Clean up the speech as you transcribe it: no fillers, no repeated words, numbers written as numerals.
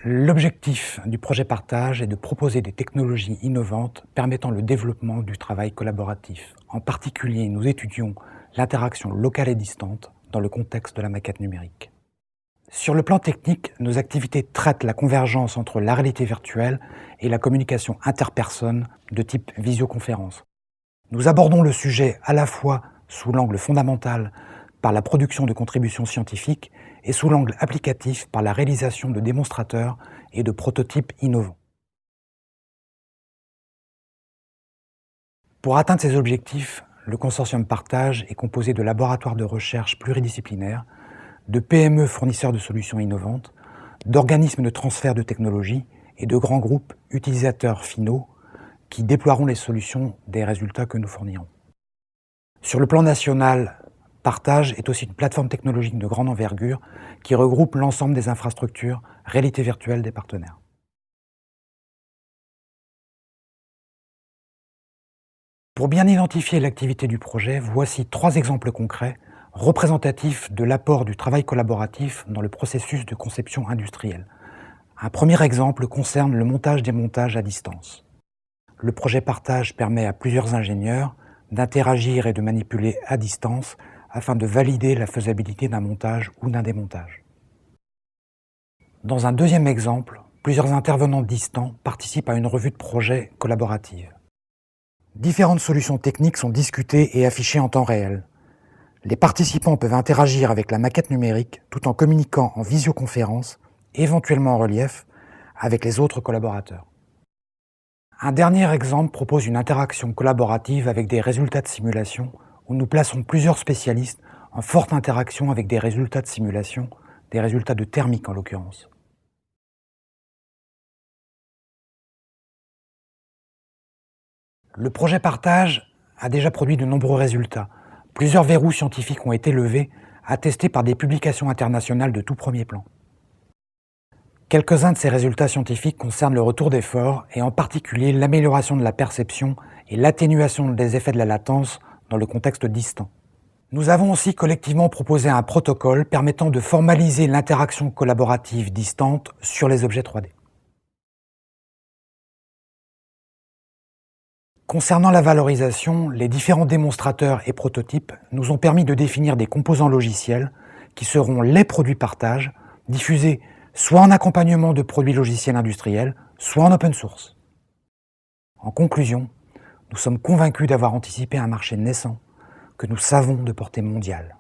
L'objectif du projet Partage est de proposer des technologies innovantes permettant le développement du travail collaboratif. En particulier, nous étudions l'interaction locale et distante dans le contexte de la maquette numérique. Sur le plan technique, nos activités traitent la convergence entre la réalité virtuelle et la communication interpersonne de type visioconférence. Nous abordons le sujet à la fois sous l'angle fondamental par la production de contributions scientifiques et sous l'angle applicatif par la réalisation de démonstrateurs et de prototypes innovants. Pour atteindre ces objectifs, le consortium Partage est composé de laboratoires de recherche pluridisciplinaires, de PME fournisseurs de solutions innovantes, d'organismes de transfert de technologies et de grands groupes utilisateurs finaux qui déploieront les solutions des résultats que nous fournirons. Sur le plan national, Partage est aussi une plateforme technologique de grande envergure qui regroupe l'ensemble des infrastructures réalité virtuelle des partenaires. Pour bien identifier l'activité du projet, voici 3 exemples concrets représentatifs de l'apport du travail collaboratif dans le processus de conception industrielle. Un premier exemple concerne le montage-démontage à distance. Le projet Partage permet à plusieurs ingénieurs d'interagir et de manipuler à distance afin de valider la faisabilité d'un montage ou d'un démontage. Dans un deuxième exemple, plusieurs intervenants distants participent à une revue de projet collaborative. Différentes solutions techniques sont discutées et affichées en temps réel. Les participants peuvent interagir avec la maquette numérique tout en communiquant en visioconférence, éventuellement en relief, avec les autres collaborateurs. Un dernier exemple propose une interaction collaborative avec des résultats de simulation où nous plaçons plusieurs spécialistes en forte interaction avec des résultats de simulation, des résultats de thermique en l'occurrence. Le projet Partage a déjà produit de nombreux résultats. Plusieurs verrous scientifiques ont été levés, attestés par des publications internationales de tout premier plan. Quelques-uns de ces résultats scientifiques concernent le retour d'effort et en particulier l'amélioration de la perception et l'atténuation des effets de la latence dans le contexte distant. Nous avons aussi collectivement proposé un protocole permettant de formaliser l'interaction collaborative distante sur les objets 3D. Concernant la valorisation, les différents démonstrateurs et prototypes nous ont permis de définir des composants logiciels qui seront les produits Partage, diffusés soit en accompagnement de produits logiciels industriels, soit en open source. En conclusion, nous sommes convaincus d'avoir anticipé un marché naissant que nous savons de portée mondiale.